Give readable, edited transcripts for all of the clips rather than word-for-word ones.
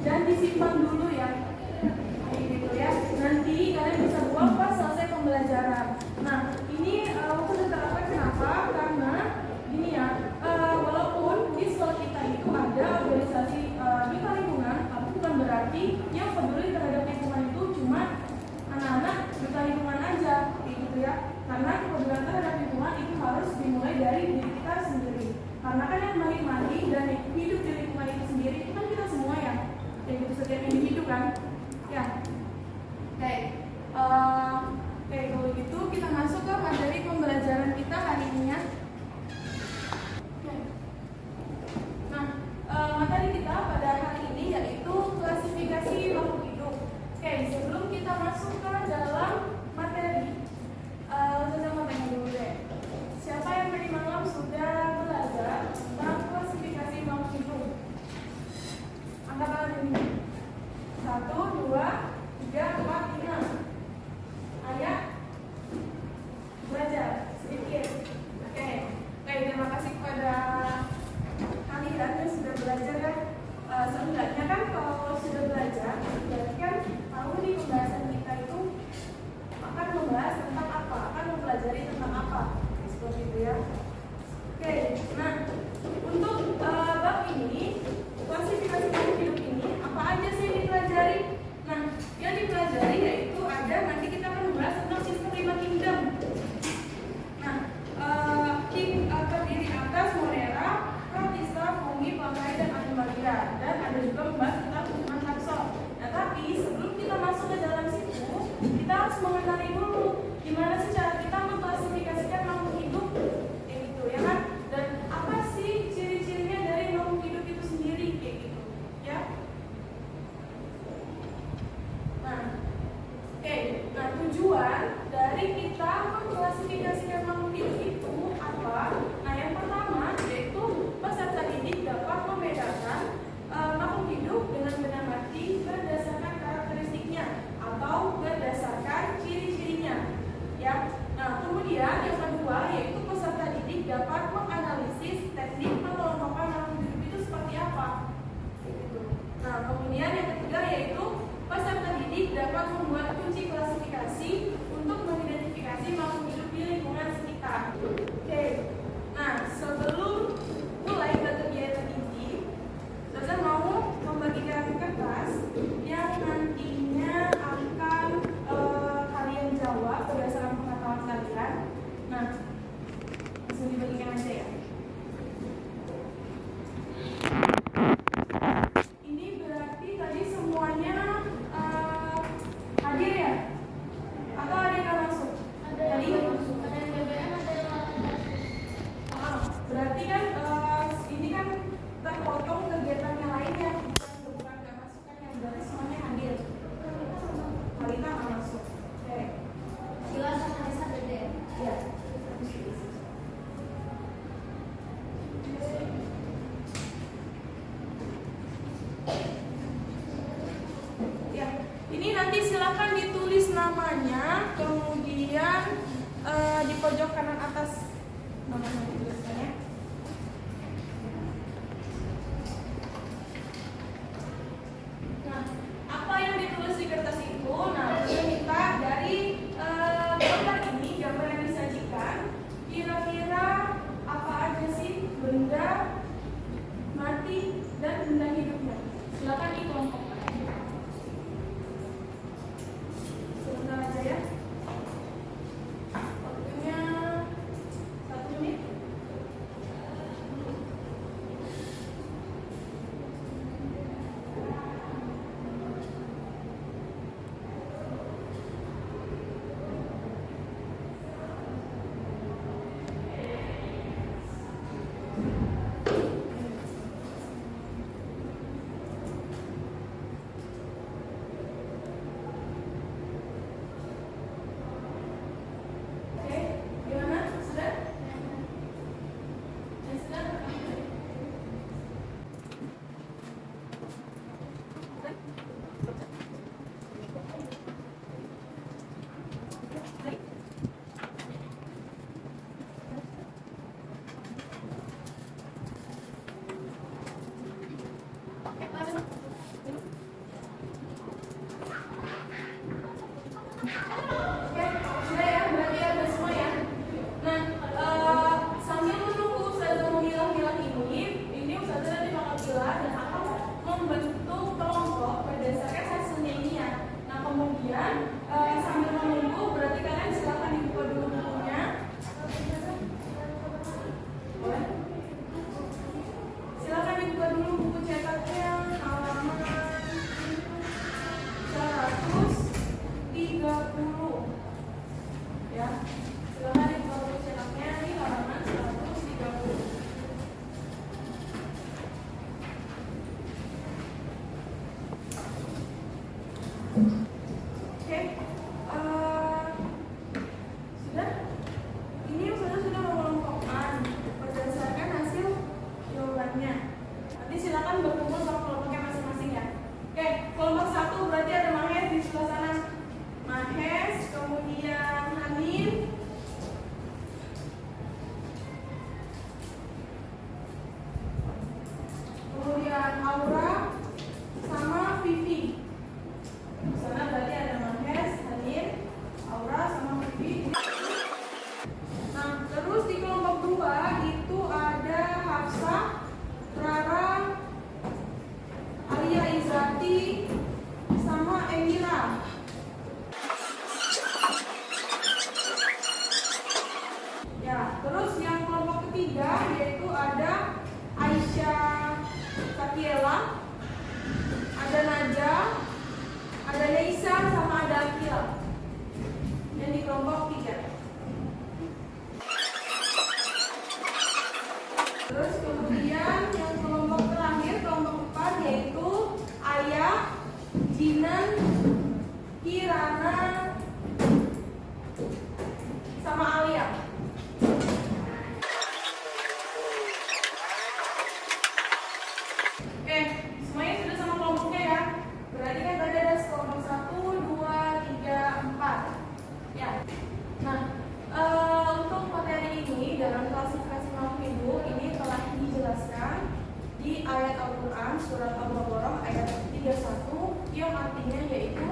dan disimpan dulu ya, gitu ya. Nanti kalian bisa buang pas selesai pembelajaran. Nah, ini aku sudah terapkan. Kenapa? Karena gini ya, walaupun di sekolah kita itu ada organisasi duta lingkungan, tapi bukan berarti yang peduli terhadap lingkungan itu cuma anak-anak duta lingkungan aja, gitu ya. Karena kepedulian terhadap lingkungan itu harus dimulai dari diri kita sendiri. Karena kan yang menikmati dan hidup di lingkungan itu sendiri itu kan kita semua ya, kayak gitu, setiap individu kan, ya. Oke, kalau gitu kita masuk ke materi pembelajaran kita hari ini ya. Oke. Nah, materi kita pada hari ini yaitu klasifikasi makhluk hidup. Oke, sebelum kita masuk ke dalam materi, saya mau tanya dulu deh. Siapa yang tadi malam sudah belajar tentang klasifikasi makhluk hidup? Angkat tangan ini. 1, 2, 3, 4, 5. Ayah belajar sedikit. Oke, terima kasih kepada kalian yang sudah belajar ya. Seenggaknya kan kalau sudah belajar, berarti kan tahu di pembahasan kita itu akan membahas tentang apa, akan mempelajari tentang apa, seperti itu ya. Oke, nah untuk bab ini, klasifikasi makhluk hidup ini, apa aja sih yang dipelajari? Nah, yang dipelajari yaitu ada, nanti kita akan membahas tentang sistem 5 kingdom. Nah, terdiri atas Monera, Protista, Fungi, Plantae, dan Animalia. Dan ada juga membahas tentang hubungan taxon. Nah, tapi sebelum kita masuk ke dalam situ, kita harus mengenali dulu gimana sih cara kita mengklasifikasikan makhluk hidup, kayak gitu ya kan? Dan apa sih ciri-cirinya dari makhluk hidup itu sendiri, kayak gitu ya. Nah, tujuan dari kita mengklasifikasikan makhluk hidup itu apa? Nah, yang pertama yaitu peserta didik dapat membedakan makhluk hidup dengan benar hati berdasarkan karakteristiknya atau berdasarkan ciri-cirinya, ya. Ini nanti silakan ditulis namanya, kemudian di pojok kanan atas namanya tulisannya. Nah, apa yang ditulis di kertas itu? Nah, saya minta dari gambar ini, gambar yang disajikan, kira-kira apa aja sih benda mati dan benda hidupnya? Silakan dikelompokkan. Sebentar aja ya. Waktunya 1 menit. Oke, gimana? Sudah? Sudah? Oke, sudah ya, berarti ada semua ya. Nah, sambil menunggu Ustazah memilah-milah ini Ustazah nanti bakal pilah dan akan membentuk kelompok berdasarkan hasilnya ini ya. Nah, kemudian sambil menunggu berarti kalian silakan dibuka dulu bukunya. Boleh? Silakan dibuka dulu buku cetaknya, halaman 130 ya. Silakan dibuka buku cetaknya di halaman 130. Oke, sudah? Ini sudah mengelompokkan berdasarkan hasil jawabannya. Nanti silakan berkumpul sama kelompoknya masing-masing ya. Oke, kelompok 1 berarti ada Mahes di sebelah sana. Mahes, kemudian Hanin, kemudian Aura, sama Vivi. Di sana berarti ada Mahes, Hanin, Aura, sama Vivi. Nah, terus di kelompok 2 itu ada Hafsah, Rara, Alia Izati, sama Emira. Ya, terus yang kelompok ketiga yaitu ada Aisyah Sakiela, ada Naja, ada Neisa, sama ada Akila. Yang di kelompok 3. Terus kemudian yang kelompok terakhir, kelompok 4 yaitu Ayah, Jinan, Kirana, sama Alia. Oke, semuanya sudah sama kelompoknya ya. Berarti kan tadi ada kelompok 1, 2, 3, 4. Ya. Nah, untuk materi ini dalam klasifikasi makhluk hidup ini telah dijelaskan di ayat Al-Quran surat Al-Baqarah ayat 31 yang artinya yaitu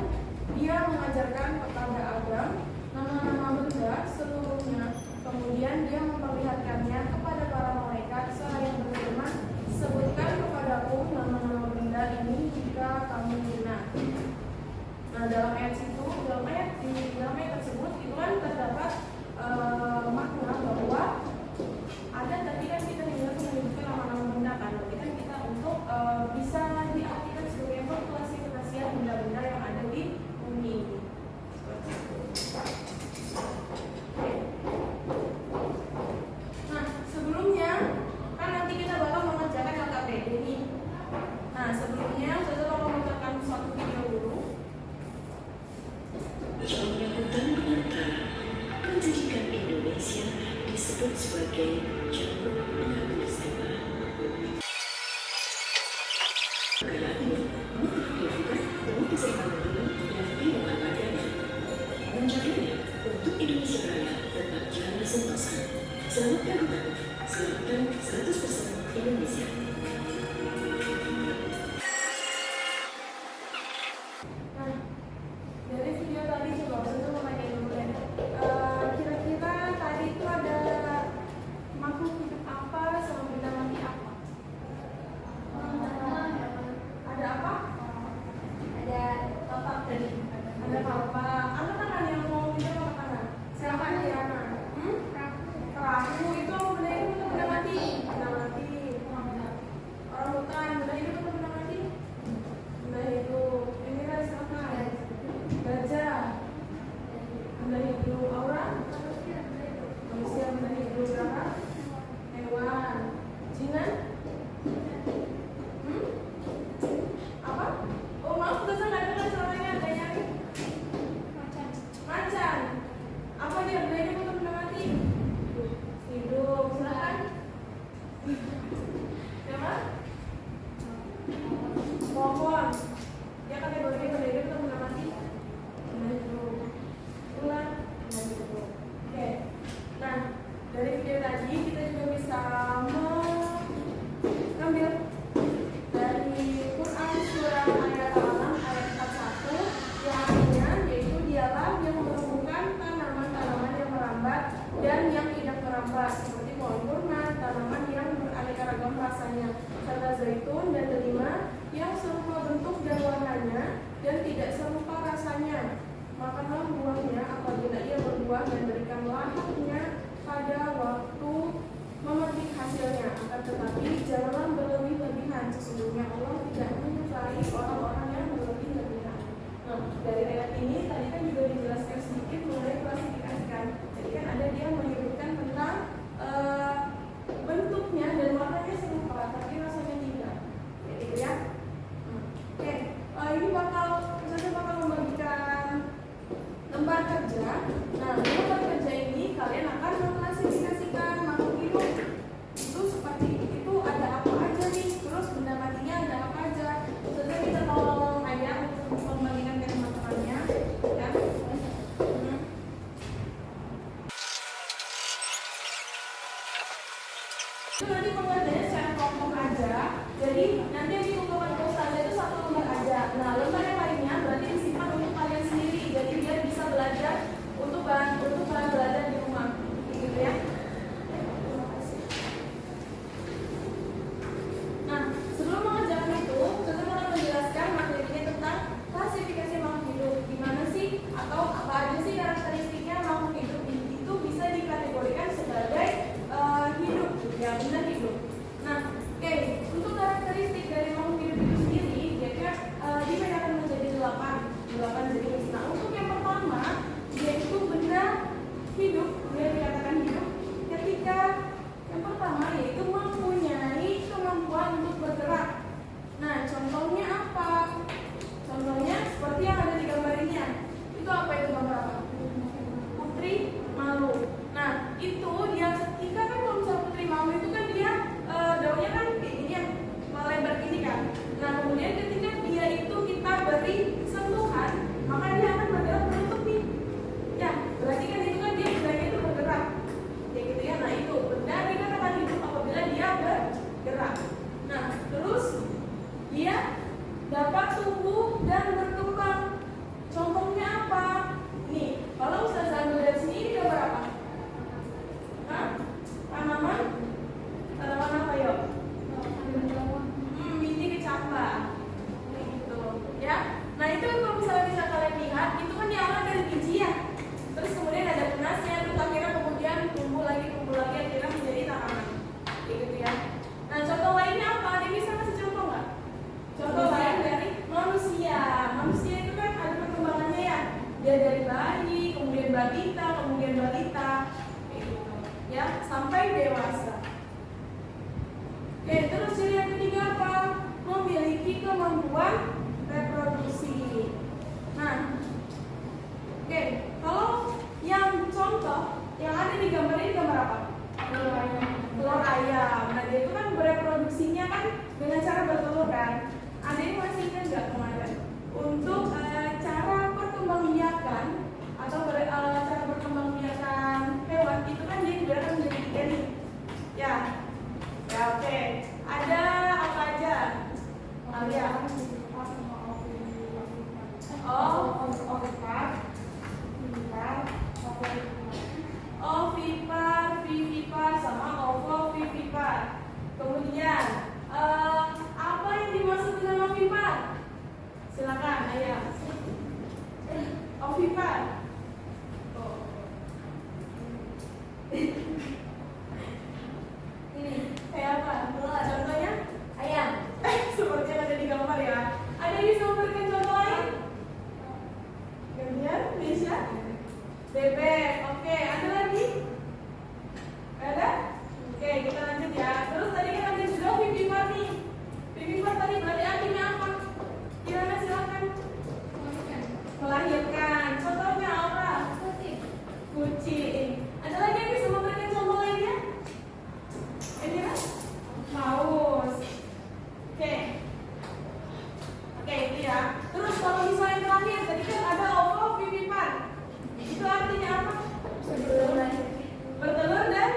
dia mengajarkan kepada Adam nama-nama benda seluruhnya, kemudian dia memperlihatkannya kepada para malaikat seraya berfirman, sebutkan kepadaku nama-nama benda ini jika kamu benar. Nah, dalam ayat tersebut itu kan terdapat makna bahwa ada tadi kan kita menyebutkan nama-nama benda kan, berarti kan kita untuk bisa diartikan sebagai klasifikasian benda-benda yang ada di bumi. Nah, sebelumnya kan nanti kita bakal mengerjakan LKPD ini. Nah, sebelumnya saya bakal mengerjakan suatu video dulu. Pendidikan Indonesia disebut sebagai jalur penghabisan. Karena ini, mungkin dilakukan untuk kesehatan di tempat kerja ini kalian akan mengklasifikasikan makhluk hidup. Itu seperti itu ada apa aja nih, terus benda matinya ada apa aja. Jadi kita tolong ayah untuk membagikan ke teman-temannya, ya. Itu nanti pengertiannya secara kelompok aja. Jadi nanti yang diunggahkan ke ustazah itu satu lembar aja. Nah, lembar yang lainnya berarti disimpan untuk kalian sendiri. Jadi biar bisa belajar untuk bahan belajar di rumah, gitu ya. Terima kasih. Nah, sebelum mengerjakan itu, kita akan menjelaskan materinya tentang klasifikasi makhluk hidup. Gimana sih atau apa aja sih karakteristiknya makhluk hidup itu bisa dikategorikan sebagai hidup, ya benar hidup. Nah, oke, untuk karakteristik dari makhluk hidup itu sendiri, dia dibedakan menjadi 8 jenis. Nah, untuk yang pertama, yaitu benda hidup, dia dikatakan hidup ketika yang pertama yaitu mempunyai kemampuan untuk bergerak. Nah, contohnya apa? Contohnya seperti yang ada di gambar ini ya. Itu apa itu gambar apa? Putri malu. Nah, itu dia ketika kan kalau misalnya putri malu itu kan dia daunnya kan kayak gini ya, melebar gini kan. Nah, kemudian ketika dia itu kita beri sentuhan, maka dia akan bergerak menutup nih. Ya, berarti kan itu kan dia bendanya itu bergerak. Kayak gitu ya. Nah, itu benda dikatakan hidup apabila dia bergerak. Nah, terus dia dapat tumbuh dan berkembang. Contohnya apa? Nih, kalau ustazah ambil dari sini ini gambar apa? Hah? Tanaman apa yuk? Biji kecambah. Kayak gitu, ya. Nah, itu kalau misalnya bisa kalian lihat, itu kan diawali dari biji ya. Terus kemudian ada tunasnya, terus akhirnya kemudian tumbuh lagi, akhirnya menjadi tanaman. Kayak gitu ya. Nah, contoh lainnya apa? Ada bisa kasih contoh nggak? Contoh lain dari manusia. Manusia itu kan ada perkembangannya ya. Dia dari bayi, kemudian balita, kayak gitu. Ya, sampai dewasa. Oke, terus jadi yang ketiga apa? Memiliki kemampuan reproduksi. Nah, oke, kalau yang contoh yang ada di gambar ini gambar apa? Telur ayam. Nah, dia itu kan bereproduksinya kan dengan cara bertelur kan. Ada yang masih ingat nggak kemarin? Untuk cara perkembangbiakan atau cara perkembangbiakan hewan itu kan dia dibedakan menjadi 3 nih. Ya, oke. Ada apa aja? Alia. Ovipar, sama ovovivipar. Kemudian apa yang dimaksud dengan ovipar? Silakan, Ayah. Ovipar. Ini kayak apa? Contohnya ayam. Seperti yang ada di gambar ya. Ada yang bisa memberikan contoh lain? Gantian, Nisha. Bebek. Oke, ada lagi? Ada? Oke, kita lanjut ya. Terus tadi kan ada juga vivipar nih. Vivipar tadi berarti artinya apa? Kirana silakan. Melahirkan. Contohnya apa? Kucing. Ada lagi yang bisa memberikan contoh lainnya? Ini kan? Paus. Oke, itu ya. Terus kalau misalnya yang terakhir tadi kan ada ovovivipar. Itu artinya apa? Bertelur dan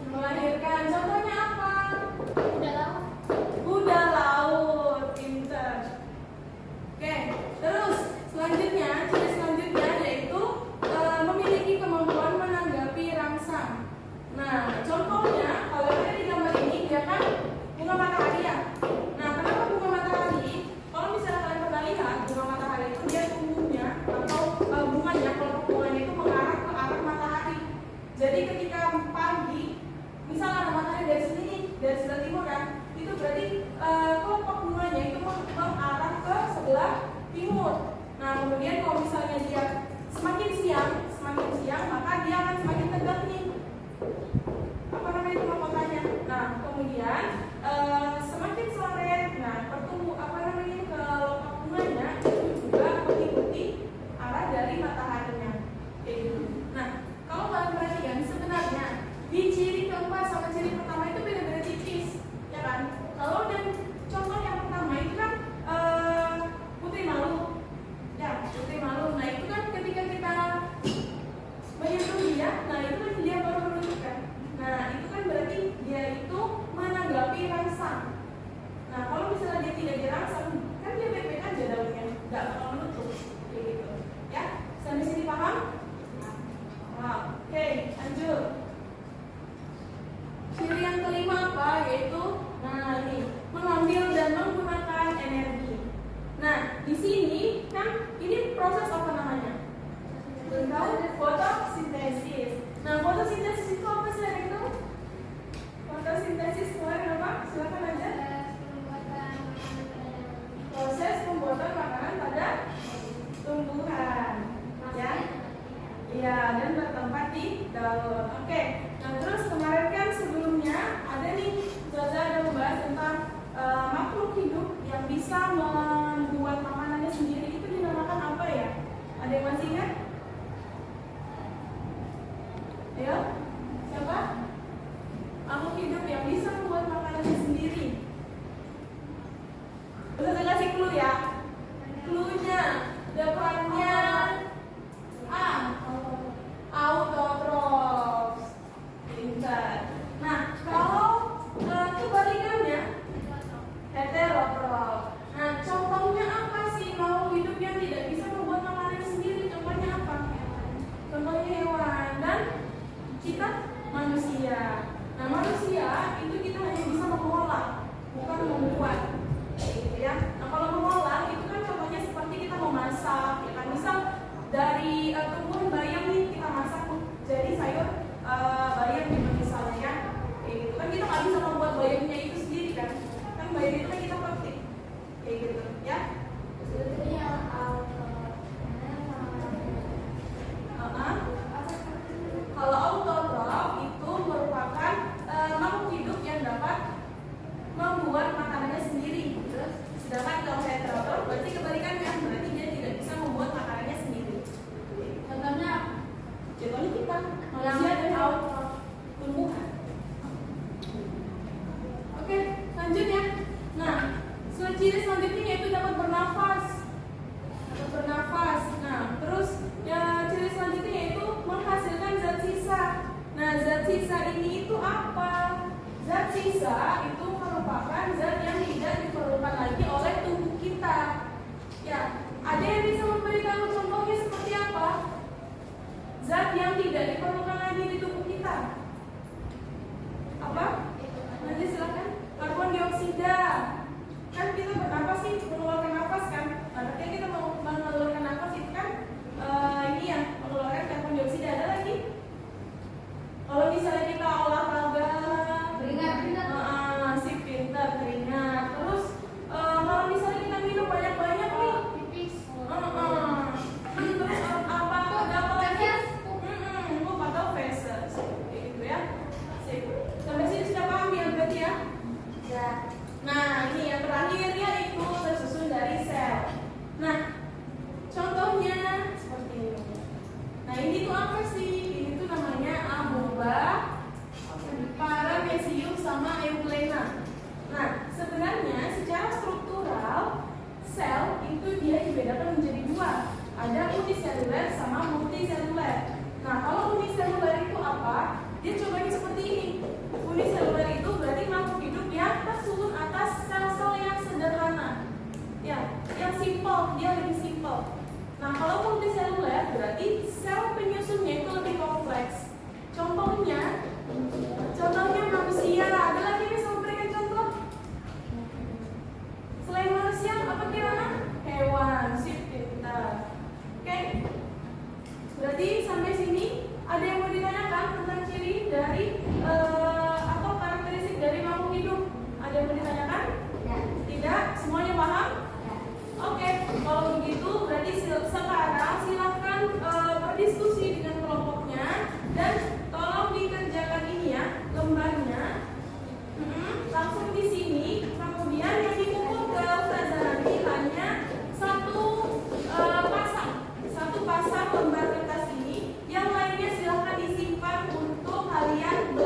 melahirkan. Contohnya apa? Kuda laut. Pinter. Oke, terus selanjutnya, ciri selanjutnya yaitu memiliki kemampuan menanggapi rangsang. Nah, contohnya kalau ada di gambar ini dia kan bunga matahari ya. Nah, kenapa bunga matahari? Kalau misalnya kalian pernah lihat bunga matahari itu dia tumbuhnya atau bunganya, kelompok bunganya itu mengarah ke arah matahari. Jadi ketika pagi, misalnya ada matahari dari sini nih, dari sebelah timur kan, itu berarti kelompok bunganya itu mengarah ke sebelah timur. Nah, kemudian kalau misalnya dia semakin siang, maka dia akan semakin tegak nih. Apa namanya itu mahkotanya? Nah, kemudian semakin sore, nah kelompok bunganya itu juga mengikuti arah dari mataharinya. Kayak gitu. Nah, selanjutnya ini proses apa namanya? Belum tahu? Fotosintesis. Nah, fotosintesis itu apa sih itu? Fotosintesis kemarin apa? Silakan aja. Proses pembuatan makanan pada tumbuhan, ya. Iya, dan bertempat di daun. Oke. Nah, terus kemarin kan sebelumnya ada nih Zaza ada membahas tentang makhluk hidup yang bisa membuat makanannya sendiri. Itu dinamakan apa ya? Ada yang masih ingat? Ayo, siapa? Makhluk hidup yang bisa membuat makanannya sendiri. Bisa saya kasih clue ya? Clue-nya depannya A. Autotrophs. Pintar. Nah, kalau kebalikannya heterotrophs. Nah, contohnya apa sih makhluk hidup yang tidak bisa membuat makanannya sendiri? Contohnya apa? Contohnya hewan dan kita manusia. Nah, manusia itu kita hanya bisa mengolah, bukan membuat. Gitu ya. Nah, kalau mengolah itu kan contohnya seperti kita memasak, ya kan? Misal dari tumbuhan bayam nih kita masak jadi sayur bayam gitu misalnya ya. Gitu kan kita nggak bisa membuat bayamnya itu sendiri kan? Kan bayam itu kan kita petik, kayak gitu ya. Kalau autotroph itu merupakan makhluk hidup yang dapat membuat makanannya sendiri. Sedangkan kalau heterotroph berarti kebalikannya, berarti dia tidak bisa membuat makanannya sendiri. Contohnya kita manusia dan tumbuhan. Oke, lanjut ya. Nah, ciri selanjutnya yaitu dapat bernafas. Nah, terus ya ciri selanjutnya yaitu menghasilkan zat sisa. Nah, zat sisa ini itu apa? Zat sisa itu merupakan zat yang tidak diperlukan lagi oleh tubuh kita. Ya, ada yang bisa memberikan contohnya seperti apa? Zat yang tidak diperlukan lagi di tubuh kita. Apa? Nanti silakan. Karbon dioksida. Kan kita bernapas sih, mengeluarkan nafas kan. Nah, ketika kita mau mengeluarkan nafas itu kan ini ya, mengeluarkan karbon dioksida. Ada lagi? Kalau misalnya kita olahraga, keringat, sip pintar keringat. Terus kalau misalnya kita minum banyak-banyak nih, pipis. Terus apa? Ada apa lagi? Photosynthesis, gitu ya. Sip. Sampai sini sudah paham ya berarti ya? Ya. Nah, ini yang terakhir yaitu tersusun dari sel. Nah, contohnya seperti ini. Nah, ini tuh apa sih? Ini tuh namanya amoeba, paramecium sama euglena. Nah, sebenarnya secara struktural sel itu dia dibedakan menjadi dua. Ada uniseluler sama multiseluler. Nah, kalau uniseluler itu apa? Dia contohnya seperti ini. Uniseluler itu berarti makhluk hidup yang tersusun atas sel-sel yang sederhana. Ya, yang simple, dia lebih simple. Nah, kalau multiseluler berarti sel penyusunnya itu lebih kompleks. Contohnya manusia. Ada lagi yang bisa memberikan contoh? Selain manusia, apa gimana? Hewan, sip, pintar. Oke. Berarti sampai sini ada yang mau ditanyakan tentang ciri dari atau karakteristik dari makhluk hidup? Ada yang mau ditanyakan? Ya. Tidak? Semuanya paham? Ya. Oke. Kalau begitu berarti sekarang silahkan berdiskusi dengan kelompoknya dan tolong dikerjakan ini ya lembarnya. Langsung di sini. Kemudian yang dipupuk ke Ustazah nanti hanya satu pasang lembar kertas ini. Yang lainnya silahkan disimpan untuk kalian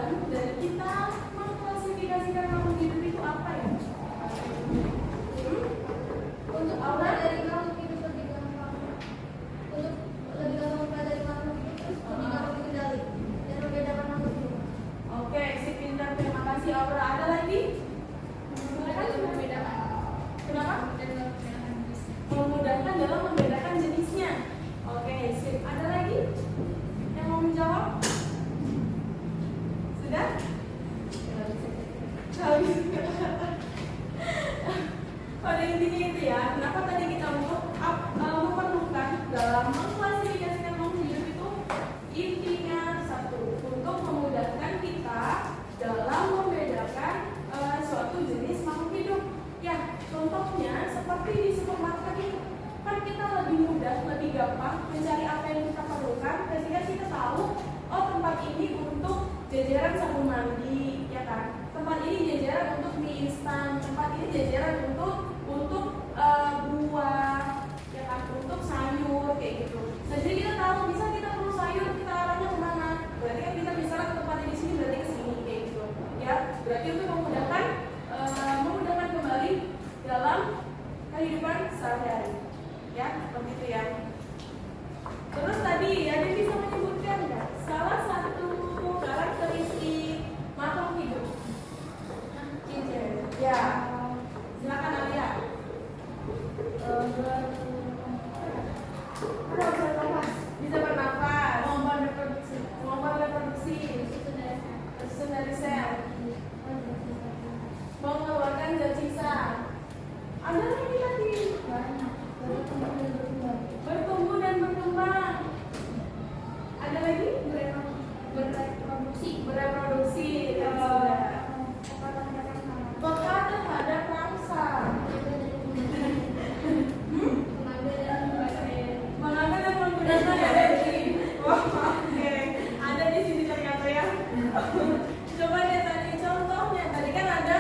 tujuan dari kita mengklasifikasikan makhluk hidup itu apa ya? Untuk mempelajari makhluk hidup lebih gampang, untuk lebih gampang mempelajari makhluk hidup, terus lebih gampang dikendali dan membedakan makhluk hidup. Oke, si pintar, terima kasih Aura. Ada lagi? Membedakan. Kenapa? Memudahkan dalam membedakan jenisnya. Oke, sip. Ada lagi yang mau menjawab? Sudah? Habis. Pada intinya itu ya, kenapa tadi kita memerlukan dalam mengklasifikasikan makhluk hidup itu intinya satu, untuk memudahkan kita dalam membedakan suatu jenis makhluk hidup. Ya, contohnya seperti di supermarket itu, kan kita lebih mudah, lebih gampang mencari apa yang kita perlukan ketika kita tahu, oh tempat ini untuk jajaran sabun mandi, ya kan? Tempat ini jajaran untuk mie instan, tempat ini jajaran untuk buah, ya kan? Untuk sayur kayak gitu. Nah, jadi kita tahu, bisa kita perlu sayur, kita arahnya kemana? Berarti kan kita misalnya ke tempat di sini, berarti ke sini kayak gitu. Ya, berarti untuk memudahkan kembali dalam kehidupan sehari-hari. Ya, seperti itu ya. Terus tadi ada bisa menyebutkan nggak salah satu karakteristik makhluk hidup? Ya, silakan Alia. Bisa bernafas, kemampuan reproduksi, susun dari sel, mengeluarkan zat sisa. Ada lagi bertumbuh dan berkembang. Ada lagi bereproduksi. Peka terhadap mangsa. Mengambil dan menggunakan energi. Oke, ada di sini ternyata ya. Coba lihat tadi contohnya. Tadi kan ada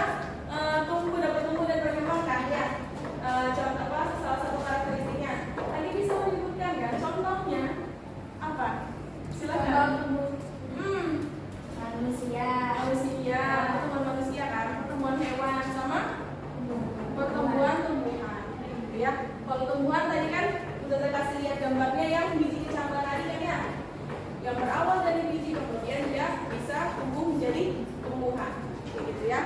bertumbuh dan berkembang kan ya. Contoh apa? Salah satu karakteristiknya. Tadi bisa menyebutkan nggak? Contohnya apa? Silakan. Manusia, pertumbuhan manusia kan, pertumbuhan hewan sama pertumbuhan tumbuhan. Gitu ya. Kalau tumbuhan tadi kan udah terkasih lihat gambarnya yang biji kecambah tadi kan ya. Yang berawal dari biji kemudian dia bisa tumbuh menjadi tumbuhan. Gitu ya.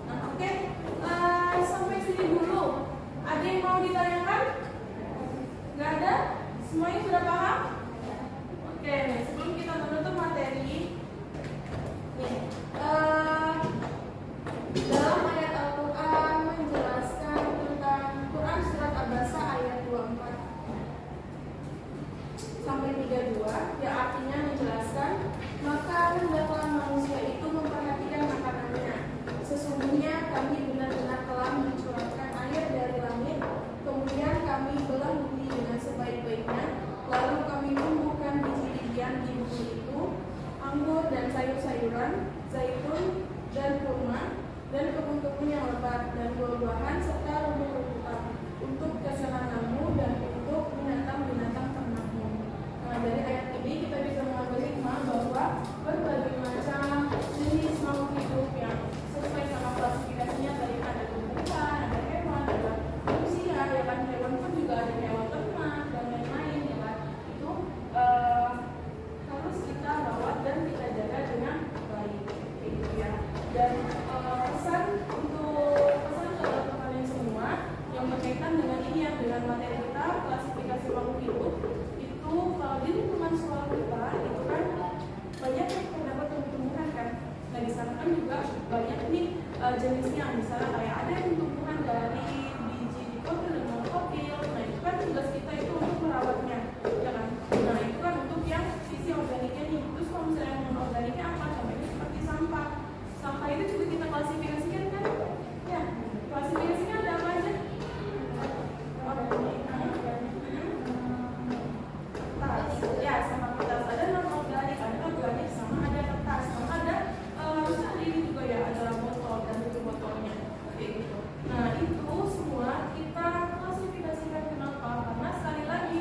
Nah, oke. Sampai sini dulu. Ada yang mau ditanyakan? Nggak ada? Semuanya sudah paham? Oke, sebelum kita menutup materi, nih, dalam ayat Al-Quran menjelaskan tentang Quran surat Abasa ayat 24 sampai 32, yang artinya menjelaskan, maka hendaklah manusia itu memperhatikan makanannya. Sesungguhnya kami benar-benar telah mencurahkan air dari langit, kemudian kami belah bumi dengan sebaik-baiknya, lalu kami tumbuhkan biji-bijian di bumi itu, anggur dan sayur-sayuran, zaitun dan kurma, dan kebun-kebun yang lebat dan buah-buahan serta rumput-rumputan untuk kesenanganmu dan untuk binatang-binatang ternakmu. Nah, dari ayat ini kita bisa mengambil hikmah bahwa berbagai macam jenis makhluk hidup yang sesuai sama klasifikasinya, tadi ada tumbuhan, ada hewan, ada manusia, ya kan, hewan pun juga ada hewan ternak dan lain-lain, ya kan. Itu harus kita rawat dan kita jaga dengan baik, gitu ya. Dan pesan ke kalian semua yang berkaitan dengan ini ya, dengan materi kita klasifikasi makhluk hidup itu, kalau di lingkungan sekolah kita itu kan banyak yang terdapat tumbuhan kan. Nah, di sana kan juga banyak nih jenisnya, misalnya kayak ada yang tumbuhan dari biji dikotil dan non-kotil. Nah, itu kan tugas kita itu untuk merawatnya, ya kan. Nah, itu kan untuk yang sisi organiknya nih. Terus kalau misalnya yang non-organiknya apa? Contohnya seperti sampah. Sampah itu juga kita klasifikasikan kan? Ya, klasifikasinya ada apa aja? Kertas, ya, sama kertas. Ada non-organik, ada organik, sama ada kertas, sama ada harusnya ada ini juga ya, ada botol dan tutup botolnya kayak gitu. Nah, itu semua kita klasifikasikan. Kenapa? Karena sekali lagi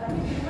pelajarannya